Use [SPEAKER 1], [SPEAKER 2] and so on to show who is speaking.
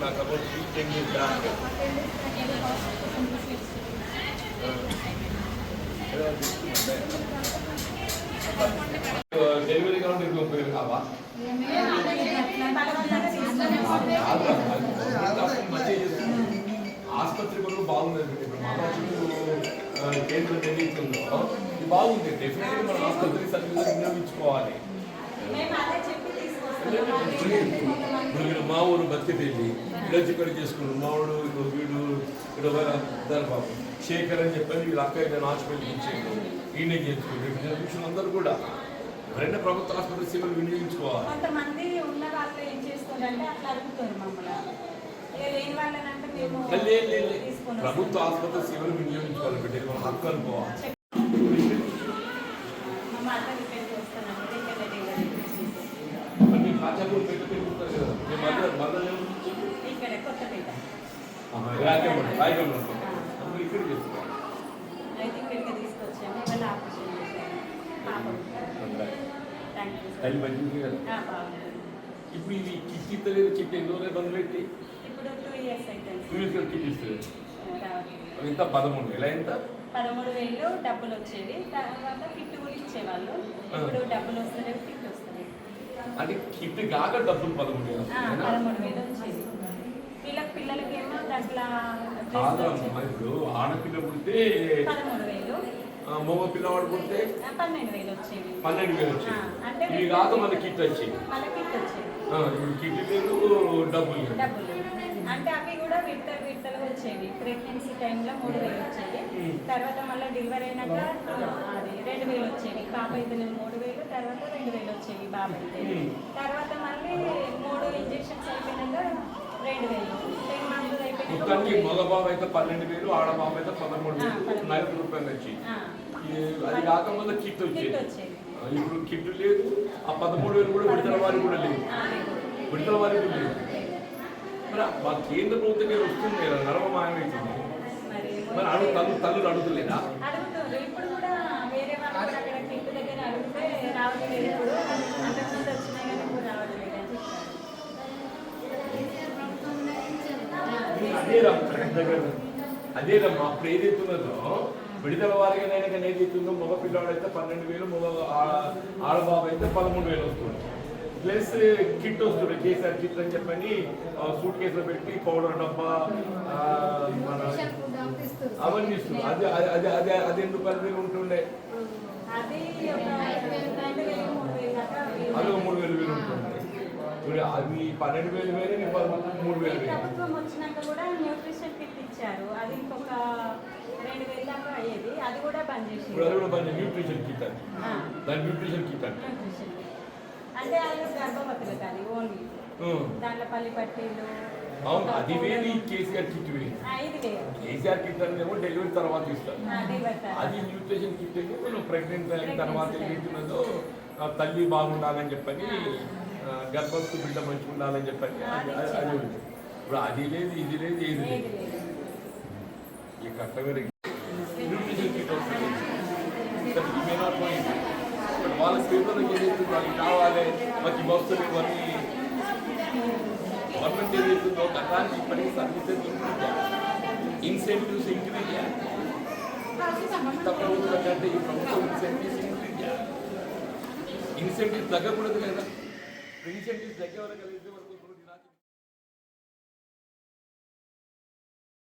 [SPEAKER 1] back about 10 years back. Delivery count is going to ఆసుపత్రి కూడా బాగుందండి. ఇప్పుడు మన చుట్టూ కేంద్రం ఏదైతుందో ఇది బాగుంది. డెఫినెట్గా మన ఆసుపత్రి సర్వీస్ వినియోగించుకోవాలి. ఇప్పుడు మా ఊరు బతికేది ఇక్కడ చేసుకున్నాడు మా ఊడు వీడు ఇక్కడ బాబు శేఖర్ అని చెప్పని వీళ్ళు అక్క ఏదైనా హాస్పిటల్కి ఇచ్చేయండు ఈయన చేసుకుంటారు. అందరూ కూడా ఎవరైనా ప్రభుత్వ ఆసుపత్రి సేవలు వినియోగించుకోవాలి.
[SPEAKER 2] కొంతమంది ఉన్న వాళ్ళు ఏం చేస్తారంటే అట్లా అడుగుతారు మమ్మల్ని.
[SPEAKER 1] ప్రభుత్వ ఆసుపత్రి సేవలు వినియోగించుకోవాలి. బిడ్డ మన హక్కు అనుకోవాలి. కాచాపూర్ పెట్టి పెరుగుతారు కదా ఇక్కడ ఇప్పుడు ఇది కిట్ ఇస్తలేదు. కిట్ ఎన్నో బంద్ పెట్టి
[SPEAKER 2] ఇప్పుడు 2 years అవుతుంది.
[SPEAKER 1] 2 years కిట్ ఇస్తుంది. ఎంత 13,000 ఎంత
[SPEAKER 2] 13,000 డబ్బులు వచ్చేవి. తర్వాత కిట్ కూడా ఇచ్చేవాళ్ళు. ఇప్పుడు డబ్బులు వస్తలేవు, కిట్ వస్తలేదు.
[SPEAKER 1] అంటే కిట్ కాక డబ్బులు
[SPEAKER 2] 13,000 వచ్చేది. పిల్లలకి ఏమో దాంట్లో
[SPEAKER 1] ఇప్పుడు ఆడపిల్ల పుడితే
[SPEAKER 2] 13,000,
[SPEAKER 1] మగ పిల్లవాడు పుడితే
[SPEAKER 2] 12,000 వచ్చేవి.
[SPEAKER 1] 12,000 వచ్చేది. అంటే ఇవి కాక మన కిట్ వచ్చేది. ఇప్పుడు కిట్ లేదు, డబ్బులు
[SPEAKER 2] అంటే అవి కూడా విడతలు వచ్చేవి. ప్రెగ్నెన్సీ టైంలో 3,000 వచ్చేవి. తర్వాత మళ్ళీ డెలివరీ అయినాక అది 2,000 వచ్చేవి. పాప అయితే 3,000, తర్వాత 2,000 వచ్చేవి బాబు అయితే. తర్వాత మళ్ళీ 3 ఇంజెక్షన్స్ అయిపోయినాక 2,000. 10 months అయిపోయినాక
[SPEAKER 1] మగ బాబు అయితే 12,000, ఆడ బాబు అయితే 13,000 రూపాయలు వచ్చి అది కాకపోతే కిట్ వచ్చేది. ఇప్పుడు కిట్ లేదు. ఆ 13,000 కూడా విడతల వారి కూడా లేదు. విడతల వారి కూడా లేదు. మరి మా కేంద్ర ప్రభుత్వం మీద వస్తుంది నరవ మాయమవుతుంది. మరి తల్లులు అడుగుతలేదా?
[SPEAKER 2] ఇప్పుడు కూడా వేరే వాళ్ళు అక్కడ కిట్ దగ్గర అడిగితే రావట్లేదు. ఇప్పుడు అంతకుముందు వచ్చినాయి కానీ ఇప్పుడు రావట్లేదు అని
[SPEAKER 1] చెప్పారు. అదేరమ్మా అప్పుడు ఏదైతున్నదో విడతల వారిగా ఏదైతుందో మగ పిల్లవాడు అయితే 12,000, మగ ఆడబాబు అయితే 13,000 వస్తుంది. ప్లస్ కిట్ వస్తుంది. కేసీఆర్ కిట్ అని చెప్పని సూట్ కేసులో పెట్టి పౌడర్ డబ్బా అవన్నీ ఇస్తుంది. అది ఎందుకు 10,000 ఉంటుండే?
[SPEAKER 2] అది
[SPEAKER 1] 3,000 ఉంటుండే. అది 12,000 వేరే 3,000.
[SPEAKER 2] ప్రభుత్వం వచ్చినాక కూడా న్యూట్రిషన్ కిట్ ఇచ్చారు. అది ఇంకొక 2,000 దాకా అయ్యేది. అది కూడా బంద్ చేసి
[SPEAKER 1] న్యూట్రిషన్ కిట్ అని దాని న్యూట్రిషన్ కిట్ అని
[SPEAKER 2] అంటే అది గర్భవతులు కాదు, ఓన్లీ దాంట్లో పల్లి పట్టీలు.
[SPEAKER 1] అవును, అది వేరే. కేసీఆర్ కిట్ వేరే. కేసీఆర్ కిట్ అనేమో డెలివరీ తర్వాత ఇస్తారు. అది న్యూట్రిషన్ కిట్ ఏమో మనం ప్రెగ్నెంట్ అయిన తర్వాత ఏదైతున్నదో తల్లి బాగుండాలని చెప్పని, గర్భవతి బిడ్డ మంచిగా ఉండాలని చెప్పని అది ఉంది. ఇప్పుడు అది లేదు, ఇది లేదు, ఏది లేదు. ఈ కష్టమే న్యూట్రిషన్ కిట్ వస్తుంది. వాళ్ళ పేపర్లకు ఏదైతుందో వాళ్ళకి కావాలి, మాకు వస్తుంది ఇవన్నీ గవర్నమెంట్ ఏదైతుందో గతానికి ఇప్పటికీ సర్వీసెస్ ఇన్సెంటివ్స్ ఇంక్రీజ్ చేయాలి. ప్రభుత్వం కంటే ఈ ప్రభుత్వం ఇన్సెంటివ్స్ ఇంక్రీజ్ చేయాలి. ఇన్సెంటివ్స్ తగ్గకూడదు లేదా? ఇన్సెంటివ్స్ తగ్గే వరకు